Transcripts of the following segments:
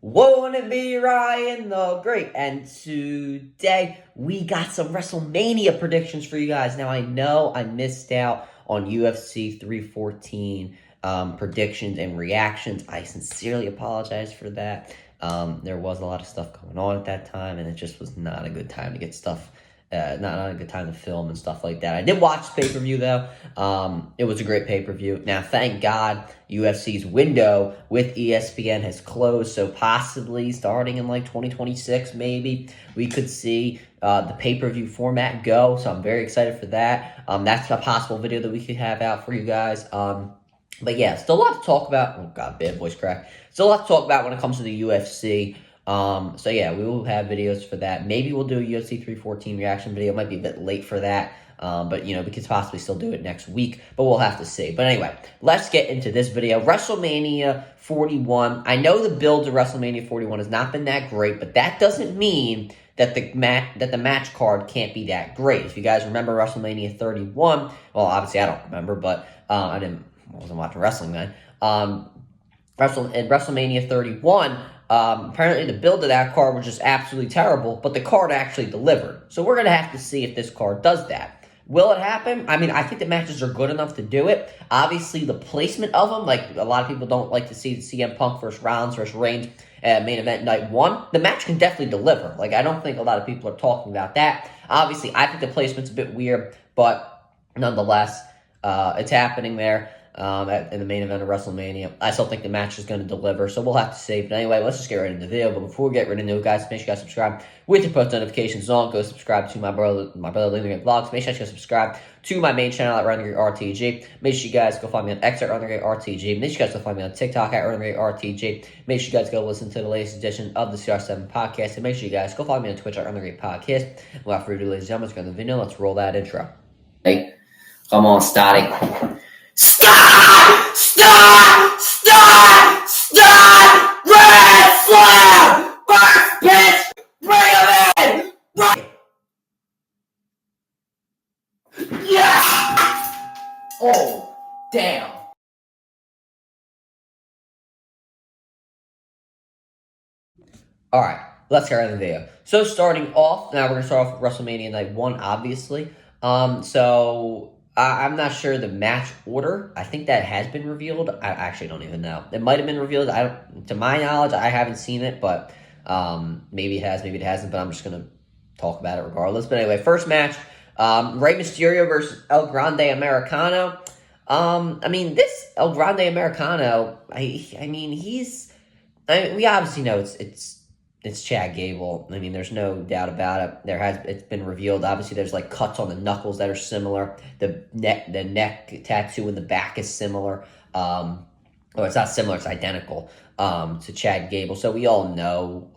Won't it be Ryan the Great? And today we got some WrestleMania predictions for you guys. Now I know I missed out on UFC 314 predictions and reactions. I sincerely apologize for that. There was a lot of stuff going on at that time, and it just was not a good time to get stuff. Not a good time to film and stuff like that. I did watch the pay-per-view, though. It was a great pay-per-view. Now, thank God, UFC's window with ESPN has closed, so possibly starting in, 2026, maybe, we could see the pay-per-view format go, so I'm very excited for that. That's a possible video that we could have out for you guys. But yeah, still a lot to talk about. Oh, God, bad voice crack. Still a lot to talk about when it comes to the UFC. So yeah, we will have videos for that. Maybe we'll do a UFC 314 reaction video. It might be a bit late for that. But we could possibly still do it next week, but we'll have to see. But anyway, let's get into this video. WrestleMania 41. I know the build to WrestleMania 41 has not been that great, but that doesn't mean that the match card can't be that great. If you guys remember WrestleMania 31, well, obviously I don't remember, but I wasn't watching wrestling then. In WrestleMania 31, apparently the build of that card was just absolutely terrible, but the card actually delivered. So we're going to have to see if this card does that. Will it happen? I mean, I think the matches are good enough to do it. Obviously, the placement of them, like a lot of people don't like to see CM Punk versus Rollins versus Reigns main event night one. The match can definitely deliver. Like, I don't think a lot of people are talking about that. Obviously, I think the placement's a bit weird, but nonetheless, it's happening there. In the main event of WrestleMania. I still think the match is going to deliver, so we'll have to see. But anyway, let's just get right into the video. But before we get right into it, guys, make sure you guys subscribe with your post notifications on. Go subscribe to my brother Leonard Vlogs. Make sure you guys subscribe to my main channel at Renegade RTG. Make sure you guys go find me on X at Renegade RTG. Make sure you guys go find me on TikTok at Renegade RTG. Make sure you guys go listen to the latest edition of the CR7 podcast. And make sure you guys go follow me on Twitch at Renegade Podcast. Without further ado, ladies and gentlemen, let's go to the video. Let's roll that intro. Hey, come on, starting. Stop! Stop! Stop! Stop! Red Flag! First pitch! Bring him in! Yeah! Oh, damn. Alright, let's get right into the video. So starting off, now we're going to start off with WrestleMania Night 1, obviously. I'm not sure the match order. I think that has been revealed. I actually don't even know. It might have been revealed. To my knowledge, I haven't seen it, but maybe it has, maybe it hasn't. But I'm just gonna talk about it regardless. But anyway, first match: Rey Mysterio versus El Grande Americano. This El Grande Americano. We obviously know it's Chad Gable. I mean, there's no doubt about it. It's been revealed. Obviously, there's like cuts on the knuckles that are similar. The neck tattoo in the back is similar. It's not similar. It's identical to Chad Gable. So we all know,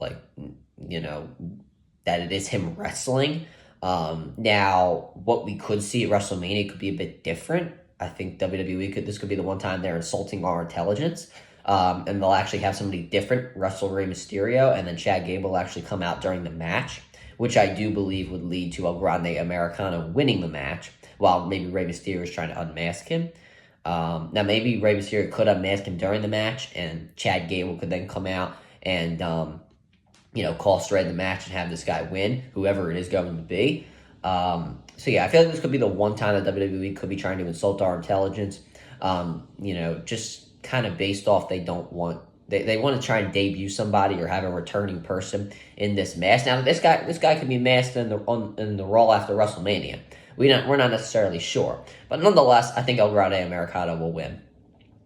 that it is him wrestling. Now, what we could see at WrestleMania could be a bit different. I think this could be the one time they're insulting our intelligence. And they'll actually have somebody different wrestle Rey Mysterio, and then Chad Gable will actually come out during the match, which I do believe would lead to El Grande Americano winning the match, while maybe Rey Mysterio is trying to unmask him. Now, maybe Rey Mysterio could unmask him during the match, and Chad Gable could then come out and, call straight the match and have this guy win, whoever it is going to be. So yeah, I feel like this could be the one time that WWE could be trying to insult our intelligence. Just kind of based off they want to try and debut somebody or have a returning person in this mask. Now this guy could be masked in the Raw after WrestleMania. We're not necessarily sure, but nonetheless, I think El Grande Americano will win.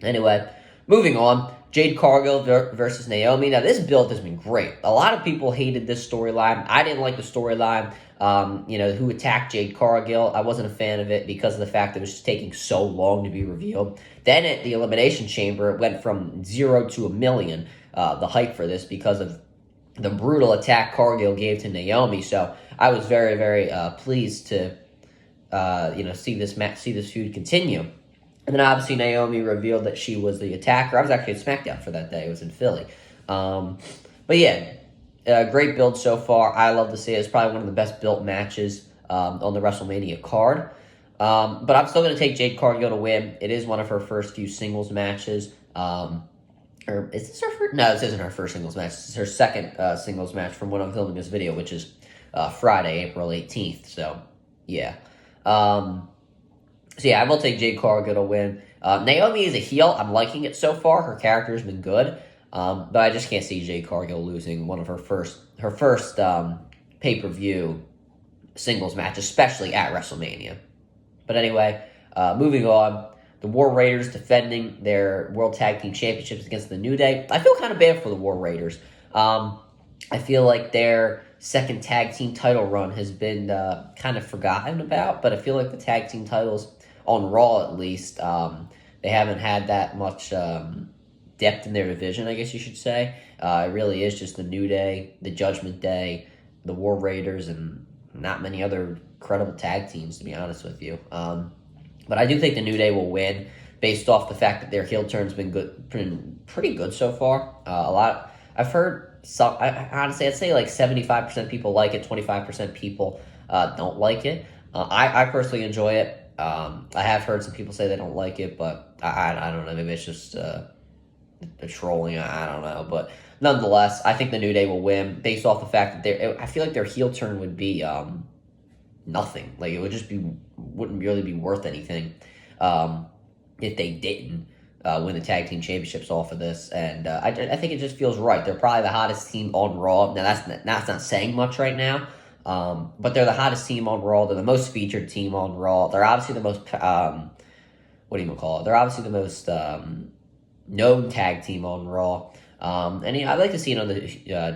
Anyway, moving on. Jade Cargill versus Naomi. Now, this build has been great. A lot of people hated this storyline. I didn't like the storyline. Who attacked Jade Cargill. I wasn't a fan of it because of the fact that it was just taking so long to be revealed. Then at the Elimination Chamber, it went from 0 to 1 million, the hype for this, because of the brutal attack Cargill gave to Naomi. So I was very, very pleased to see this feud continue. And then obviously Naomi revealed that she was the attacker. I was actually at SmackDown for that day. It was in Philly. But yeah, great build so far. I love to see it. It's probably one of the best built matches on the WrestleMania card. But I'm still going to take Jade Cargill to win. It is one of her first few singles matches. Is this her first? No, this isn't her first singles match. This is her second singles match from when I'm filming this video, which is Friday, April 18th. So, yeah. I will take Jade Cargill to win. Naomi is a heel. I'm liking it so far. Her character has been good. But I just can't see Jade Cargill losing one of her first pay-per-view singles match, especially at WrestleMania. But anyway, moving on. The War Raiders defending their World Tag Team Championships against the New Day. I feel kind of bad for the War Raiders. I feel like their second tag team title run has been kind of forgotten about, but I feel like the tag team titles on Raw, at least, they haven't had that much depth in their division, I guess you should say. It really is just the New Day, the Judgment Day, the War Raiders, and not many other credible tag teams, to be honest with you. But I do think the New Day will win based off the fact that their heel turn's been good, pretty good so far. I've heard some. Honestly, I'd say like 75% of people like it, 25% people don't like it. I personally enjoy it. I have heard some people say they don't like it, but I don't know. Maybe it's just the trolling. I don't know, but nonetheless, I think the New Day will win based off the fact that I feel like their heel turn would be nothing. Like, it would just wouldn't really be worth anything if they didn't win the tag team championships off of this. And I think it just feels right. They're probably the hottest team on Raw. Now that's not saying much right now, but they're the hottest team on Raw. They're the most featured team on Raw. They're obviously the most They're obviously the most known tag team on Raw. I'd like to see another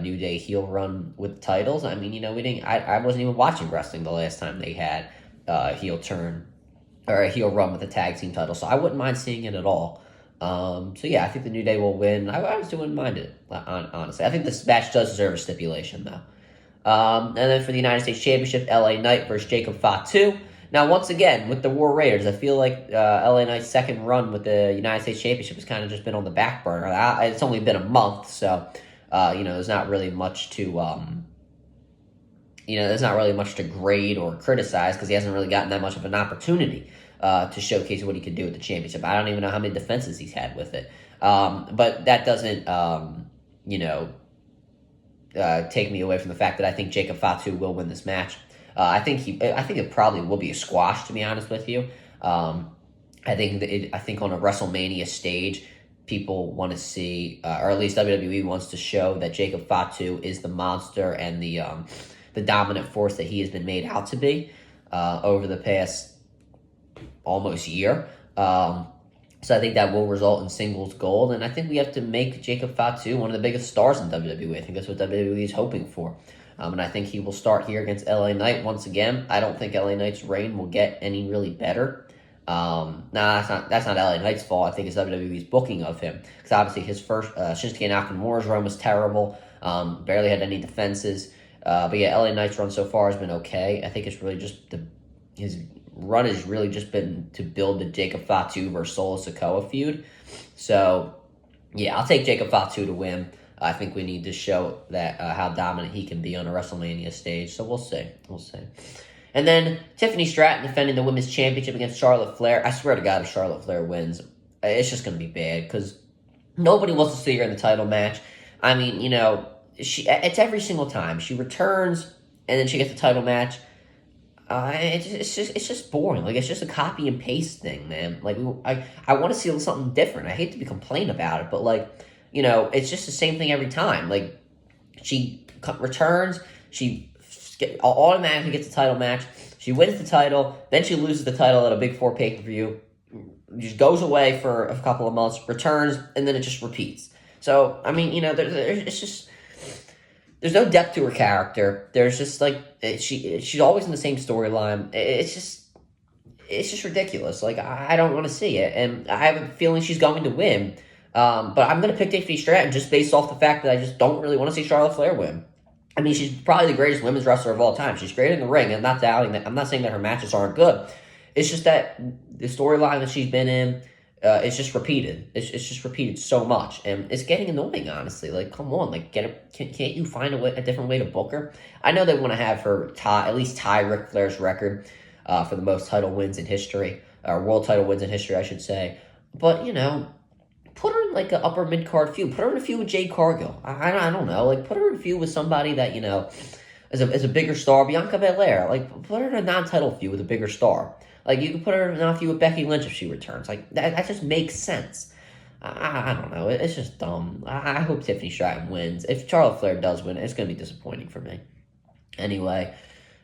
New Day heel run with titles. I mean, I wasn't even watching wrestling the last time they had a heel turn or a heel run with a tag team title, so I wouldn't mind seeing it at all. I think the New Day will win. I honestly wouldn't mind it, honestly. I think this match does deserve a stipulation, though. And then for the United States Championship, LA Knight versus Jacob Fatu. Now, once again, with the War Raiders, I feel like LA Knight's second run with the United States Championship has kind of just been on the back burner. It's only been a month, so, there's not really much to, grade or criticize because he hasn't really gotten that much of an opportunity to showcase what he could do with the championship. I don't even know how many defenses he's had with it. But that doesn't, take me away from the fact that I think Jacob Fatu will win this match. I think it probably will be a squash, to be honest with you. I think on a WrestleMania stage, people want to see, or at least WWE wants to show that Jacob Fatu is the monster and the dominant force that he has been made out to be over the past almost year. So I think that will result in singles gold, and I think we have to make Jacob Fatu one of the biggest stars in WWE. I think that's what WWE is hoping for. And I think he will start here against LA Knight once again. I don't think LA Knight's reign will get any really better. That's not LA Knight's fault. I think it's WWE's booking of him. Because obviously his first Shinsuke Nakamura's run was terrible. Barely had any defenses. But yeah, LA Knight's run so far has been okay. I think it's really just his run has really just been to build the Jacob Fatu versus Solo Sikoa feud. So yeah, I'll take Jacob Fatu to win. I think we need to show that how dominant he can be on a WrestleMania stage. So we'll see. And then Tiffany Stratton defending the Women's Championship against Charlotte Flair. I swear to God, if Charlotte Flair wins, it's just going to be bad because nobody wants to see her in the title match. I mean, it's every single time. She returns and then she gets the title match. It's just boring. Like, it's just a copy and paste thing, man. Like, I want to see something different. I hate to be complaining about it, but it's just the same thing every time. Like, she returns, she automatically gets the title match, she wins the title, then she loses the title at a Big Four pay-per-view, just goes away for a couple of months, returns, and then it just repeats. So, I mean, there's no depth to her character. There's just, she's always in the same storyline. It's just ridiculous. Like, I don't want to see it, and I have a feeling she's going to win. But I'm going to pick Tiffany Stratton just based off the fact that I just don't really want to see Charlotte Flair win. I mean, she's probably the greatest women's wrestler of all time. She's great in the ring. I'm not doubting that. I'm not saying that her matches aren't good. It's just that the storyline that she's been in is just repeated. It's just repeated so much, and it's getting annoying, honestly. Like, come on, can't you find a different way to book her? I know they want to have her at least tie Ric Flair's record for the most title wins in history, or world title wins in history, I should say. But put her in like an upper mid card feud. Put her in a feud with Jade Cargill. I don't know. Like put her in a feud with somebody that is a bigger star. Bianca Belair. Like put her in a non-title feud with a bigger star. Like you could put her in a feud with Becky Lynch if she returns. Like that just makes sense. I don't know. It's just dumb. I hope Tiffany Stratton wins. If Charlotte Flair does win, it's going to be disappointing for me. Anyway,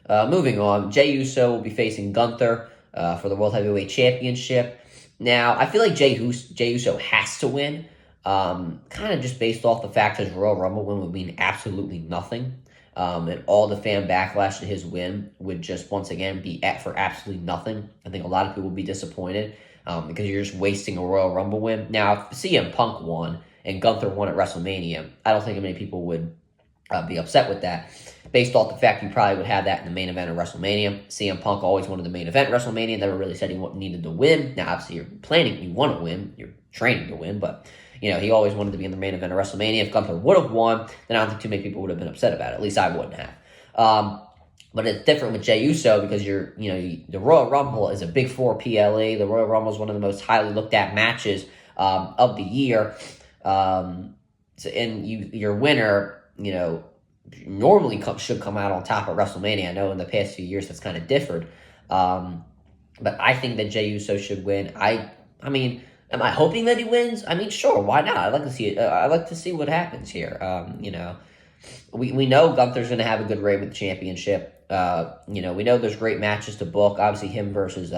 moving on. Jey Uso will be facing Gunther for the World Heavyweight Championship. Now, I feel like Jey Uso has to win, kind of just based off the fact his Royal Rumble win would mean absolutely nothing. And all the fan backlash to his win would just, once again, be for absolutely nothing. I think a lot of people would be disappointed because you're just wasting a Royal Rumble win. Now, if CM Punk won and Gunther won at WrestleMania, I don't think many people would be upset with that, based off the fact you probably would have that in the main event of WrestleMania. CM Punk always wanted the main event of WrestleMania, never really said he needed to win. Now, obviously, you want to win, you're training to win, but he always wanted to be in the main event of WrestleMania. If Gunther would have won, then I don't think too many people would have been upset about it. At least I wouldn't have. But it's different with Jey Uso because the Royal Rumble is a Big Four PLE. The Royal Rumble is one of the most highly looked at matches of the year. Your winner, normally should come out on top of WrestleMania. I know in the past few years that's kind of differed. But I think that Jey Uso should win. I mean, am I hoping that he wins? I mean, sure, why not? I'd like to see it. I'd like to see what happens here. We know Gunther's going to have a good reign with the championship. We know there's great matches to book. Obviously, him versus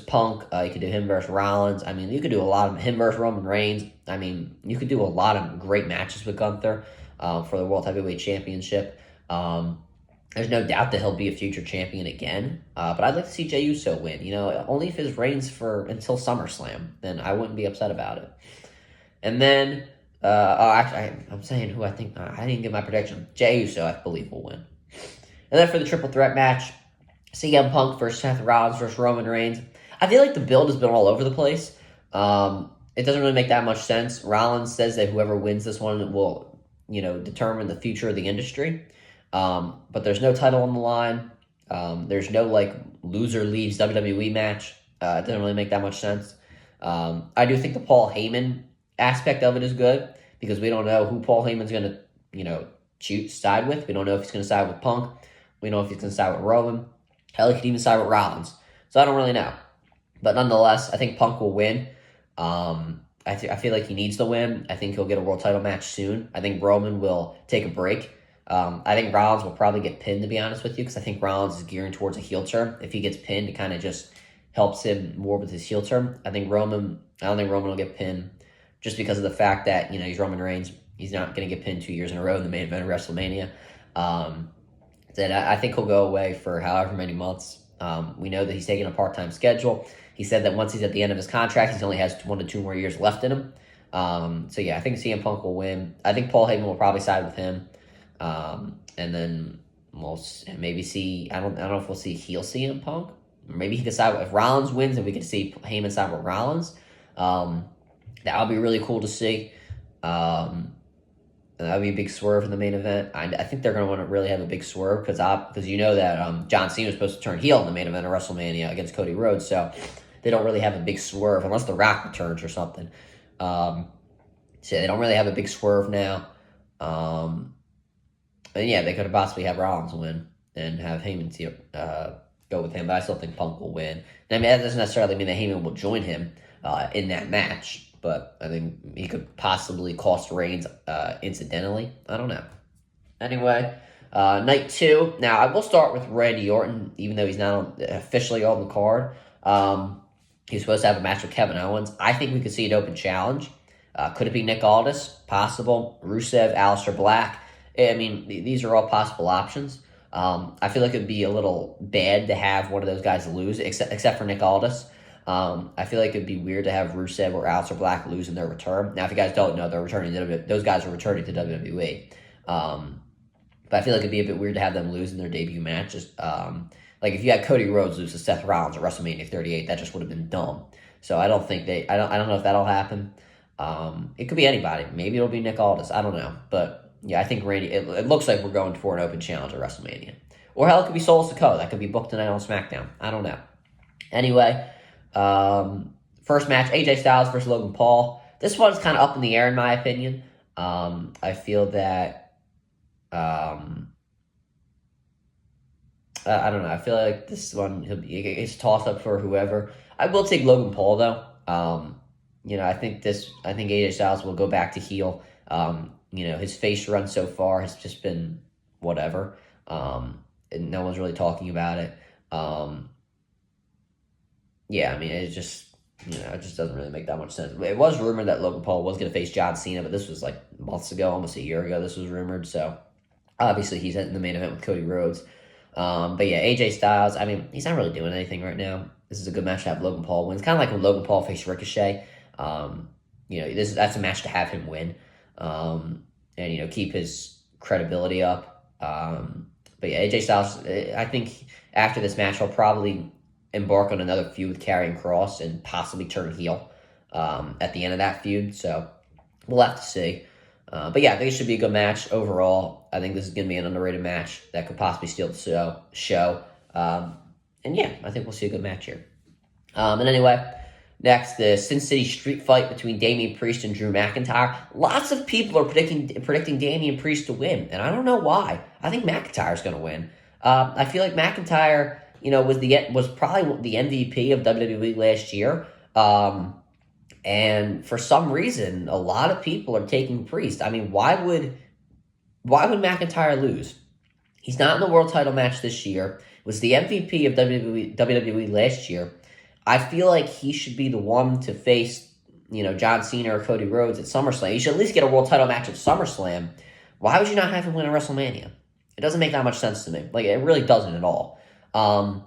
Punk. You could do him versus Rollins. I mean, you could do a lot of him versus Roman Reigns. I mean, you could do a lot of great matches with Gunther for the World Heavyweight Championship. There's no doubt that he'll be a future champion again. But I'd like to see Jey Uso win. Only if his reigns until SummerSlam, then I wouldn't be upset about it. And then, I'm saying who I think. I didn't give my prediction. Jey Uso, I believe, will win. And then for the triple threat match, CM Punk versus Seth Rollins versus Roman Reigns. I feel like the build has been all over the place. It doesn't really make that much sense. Rollins says that whoever wins this one will, determine the future of the industry. But there's no title on the line. There's no loser leaves WWE match. It doesn't really make that much sense. I do think the Paul Heyman aspect of it is good because we don't know who Paul Heyman's going to side with. We don't know if he's going to side with Punk. We don't know if he's going to side with Roman. Hell, he could even side with Rollins. So I don't really know. But nonetheless, I think Punk will win. I feel like he needs to win. I think he'll get a world title match soon. I think Roman will take a break. I think Rollins will probably get pinned, to be honest with you, because I think Rollins is gearing towards a heel turn. If he gets pinned, it kind of just helps him more with his heel turn. I don't think Roman will get pinned just because of the fact that, he's Roman Reigns. He's not going to get pinned 2 years in a row in the main event of WrestleMania. Then I think he'll go away for however many months. We know that he's taking a part-time schedule. He said that once he's at the end of his contract, he only has 1 to 2 more years left in him. I think CM Punk will win. I think Paul Heyman will probably side with him. And then we'll maybe see, I don't know if we'll see heel CM Punk. Maybe he could side with, if Rollins wins, then we could see Heyman side with Rollins. That would be really cool to see. That would be a big swerve in the main event. I think they're going to want to really have a big swerve because that John Cena was supposed to turn heel in the main event of WrestleMania against Cody Rhodes, so they don't really have a big swerve unless The Rock returns or something. So they don't really have a big swerve now. And yeah, they could possibly have Rollins win and have Heyman go with him, but I still think Punk will win. I mean, that doesn't necessarily mean that Heyman will join him in that match. But I think he could possibly cost Reigns incidentally. I don't know. Anyway, night 2. Now, I will start with Randy Orton, even though he's not officially on the card. He's supposed to have a match with Kevin Owens. I think we could see an open challenge. Could it be Nick Aldis? Possible. Rusev, Aleister Black. I mean, these are all possible options. I feel like it would be a little bad to have one of those guys lose, except for Nick Aldis. I feel like it'd be weird to have Rusev or Aleister Black lose in their return. Now, if you guys don't know, those guys are returning to WWE. But I feel like it'd be a bit weird to have them lose in their debut matches. If you had Cody Rhodes lose to Seth Rollins at WrestleMania 38, that just would have been dumb. So I don't think I don't know if that'll happen. It could be anybody. Maybe it'll be Nick Aldis. I don't know. But yeah, I think Randy, it looks like we're going for an open challenge at WrestleMania. Or hell, it could be Solo Sikoa. That could be booked tonight on SmackDown. I don't know. Anyway, First match, AJ Styles versus Logan Paul. This one's kind of up in the air in my opinion. I feel that I don't know. I feel like this one it's toss up for whoever. I will take Logan Paul though. I think AJ Styles will go back to heel. His face run so far has just been whatever. And no one's really talking about it. It just doesn't really make that much sense. It was rumored that Logan Paul was going to face John Cena, but this was like months ago, almost a year ago. This was rumored, so obviously he's in the main event with Cody Rhodes. AJ Styles, he's not really doing anything right now. This is a good match to have Logan Paul win. It's kind of like when Logan Paul faced Ricochet. That's a match to have him win, and keep his credibility up. AJ Styles, I think after this match, he'll probably embark on another feud with Karrion Kross and possibly turn heel at the end of that feud. So we'll have to see. I think it should be a good match overall. I think this is going to be an underrated match that could possibly steal the show. I think we'll see a good match here. Next, the Sin City Street Fight between Damian Priest and Drew McIntyre. Lots of people are predicting Damian Priest to win, and I don't know why. I think McIntyre's going to win. I feel like McIntyre, was probably the MVP of WWE last year. And for some reason, a lot of people are taking Priest. Why would McIntyre lose? He's not in the world title match this year. Was the MVP of WWE last year. I feel like he should be the one to face, John Cena or Cody Rhodes at SummerSlam. He should at least get a world title match at SummerSlam. Why would you not have him win at WrestleMania? It doesn't make that much sense to me. It really doesn't at all. I'm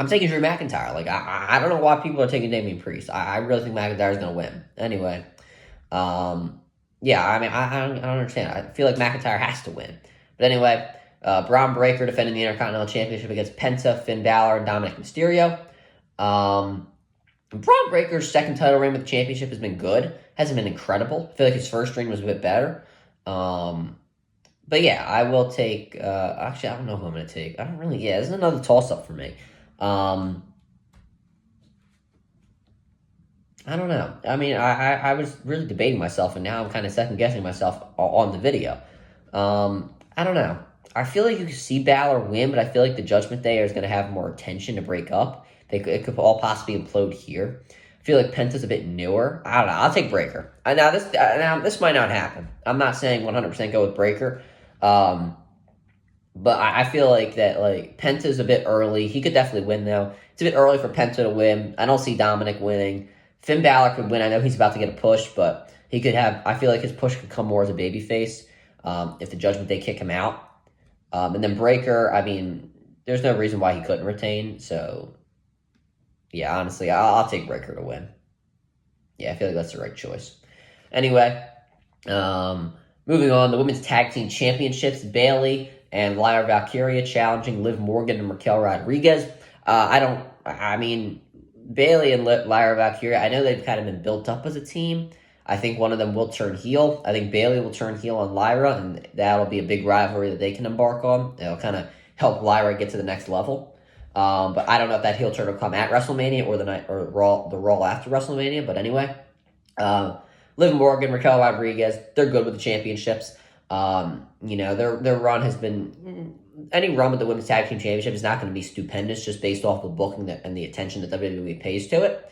taking Drew McIntyre. I don't know why people are taking Damian Priest. I really think McIntyre's going to win. Anyway, I don't understand. I feel like McIntyre has to win. But anyway, Braun Breaker defending the Intercontinental Championship against Penta, Finn Balor, and Dominic Mysterio. Braun Breaker's second title reign with the championship has been good. Hasn't been incredible. I feel like his first reign was a bit better. I will take... actually, I don't know who I'm going to take. I don't really... Yeah, this is another toss-up for me. I don't know. I was really debating myself, and now I'm kind of second-guessing myself on the video. I don't know. I feel like you could see Balor win, but I feel like the Judgment Day is going to have more attention to break up. It could all possibly implode here. I feel like Penta's a bit newer. I don't know. I'll take Breaker. Now this might not happen. I'm not saying 100% go with Breaker. But I feel like that Penta's a bit early. He could definitely win though. It's a bit early for Penta to win. I don't see Dominic winning. Finn Balor could win. I know he's about to get a push, but he could have. I feel like his push could come more as a babyface if the Judgment Day kick him out. And then Breaker. There's no reason why he couldn't retain. So yeah, honestly, I'll take Breaker to win. Yeah, I feel like that's the right choice. Anyway, moving on, the Women's Tag Team Championships, Bayley and Lyra Valkyria challenging Liv Morgan and Raquel Rodriguez. Bayley and Lyra Valkyria, I know they've kind of been built up as a team. I think one of them will turn heel. I think Bayley will turn heel on Lyra, and that'll be a big rivalry that they can embark on. It'll kind of help Lyra get to the next level. But I don't know if that heel turn will come at WrestleMania or the Raw after WrestleMania. But anyway, Liv Morgan, Raquel Rodriguez, they're good with the championships. Their run has been any run with the Women's Tag Team Championship is not going to be stupendous just based off the booking and the attention that WWE pays to it.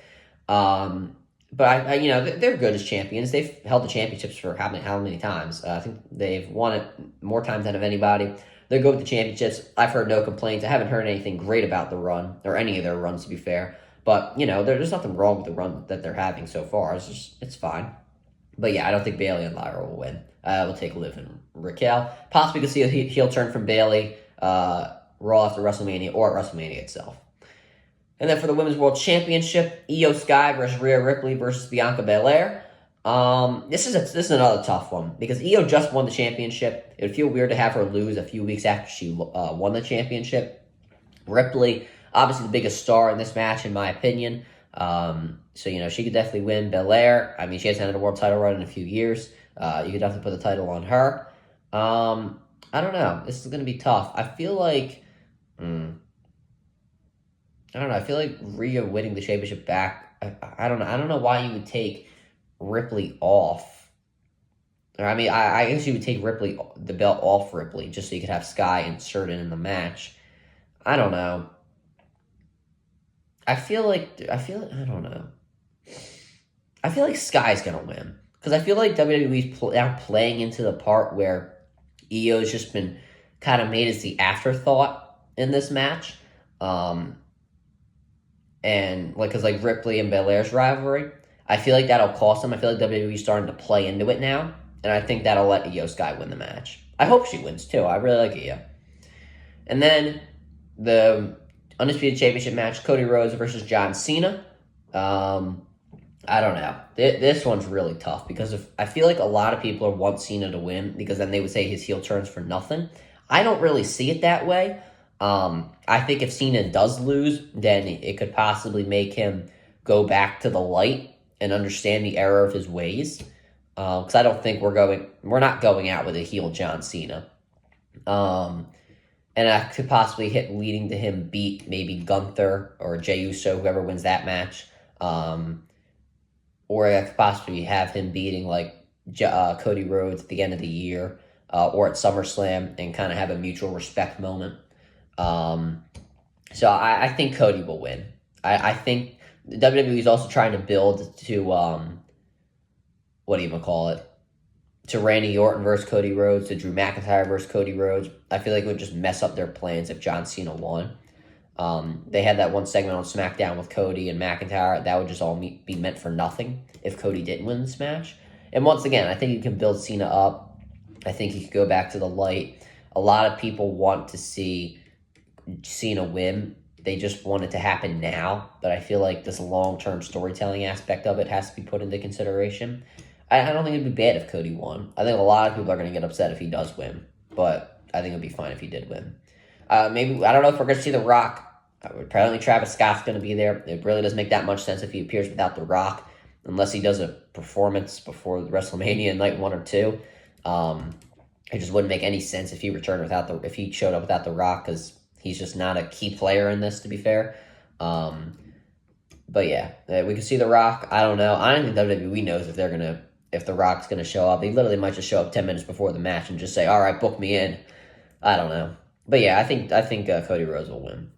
They're good as champions. They've held the championships for how many times? I think they've won it more times than of anybody. They're good with the championships. I've heard no complaints. I haven't heard anything great about the run, or any of their runs, to be fair. But, there's nothing wrong with the run that they're having so far. It's fine. But yeah, I don't think Bayley and Lyra will win. We'll take Liv and Raquel. Possibly could see a heel turn from Bayley, Raw after WrestleMania, or at WrestleMania itself. And then for the Women's World Championship, Io Sky versus Rhea Ripley versus Bianca Belair. This is another tough one because Io just won the championship. It would feel weird to have her lose a few weeks after she won the championship. Ripley, obviously the biggest star in this match, in my opinion. She could definitely win. Belair, she hasn't had a world title run in a few years. You could definitely put the title on her. I don't know. This is going to be tough. I feel like... I don't know. I feel like Rhea winning the championship back I don't know. I don't know why you would take Ripley off. Or, I mean, I guess you would take the belt off Ripley just so you could have Sky inserted in the match. I don't know. I don't know. I feel like Sky's gonna win because I feel like WWE's now playing into the part where EO's just been kind of made as the afterthought in this match, and like because like Ripley and Belair's rivalry, I feel like that'll cost them. I feel like WWE's starting to play into it now, and I think that'll let Io Sky win the match. I hope she wins too. I really like Io. And then the Undisputed Championship match, Cody Rhodes versus John Cena. I don't know. This one's really tough because I feel like a lot of people want Cena to win because then they would say his heel turns for nothing. I don't really see it that way. I think if Cena does lose, then it could possibly make him go back to the light and understand the error of his ways. Because I don't think we're not going out with a heel John Cena. And that could possibly leading to him beat maybe Gunther or Jey Uso, whoever wins that match. Or I could possibly have him beating like Cody Rhodes at the end of the year or at SummerSlam and kind of have a mutual respect moment. So I think Cody will win. I think WWE is also trying to build to, what do you call it? To Randy Orton versus Cody Rhodes, to Drew McIntyre versus Cody Rhodes. I feel like it would just mess up their plans if John Cena won. They had that one segment on SmackDown with Cody and McIntyre. That would just all be meant for nothing if Cody didn't win this match. And once again, I think you can build Cena up. I think he could go back to the light. A lot of people want to see Cena win. They just want it to happen now. But I feel like this long-term storytelling aspect of it has to be put into consideration. I don't think it'd be bad if Cody won. I think a lot of people are going to get upset if he does win. But I think it'd be fine if he did win. Maybe, I don't know if we're going to see The Rock. Apparently Travis Scott's going to be there. It really doesn't make that much sense if he appears without The Rock, unless he does a performance before WrestleMania night 1 or 2. It just wouldn't make any sense if he if he showed up without The Rock, because he's just not a key player in this, to be fair. But yeah, we can see The Rock. I don't know. I don't think WWE knows if The Rock's going to show up. He literally might just show up 10 minutes before the match and just say, all right, book me in. I don't know. But yeah, I think Cody Rhodes will win.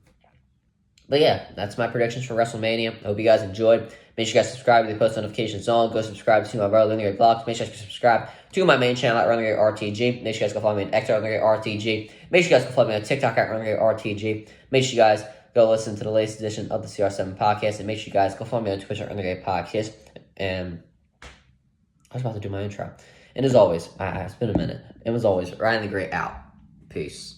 But yeah, that's my predictions for WrestleMania. I hope you guys enjoyed. Make sure you guys subscribe to the post notifications on. Go subscribe to my brother, Running Great Vlogs. Make sure you guys subscribe to my main channel at Running Great RTG. Make sure you guys go follow me on X at Running Great RTG. Make sure you guys go follow me on TikTok at Running Great RTG. Make sure you guys go listen to the latest edition of the CR7 podcast. And make sure you guys go follow me on Twitch at Running Great Podcast. And I was about to do my intro. And as always, it's been a minute. And as always, Ryan the Great out. Peace.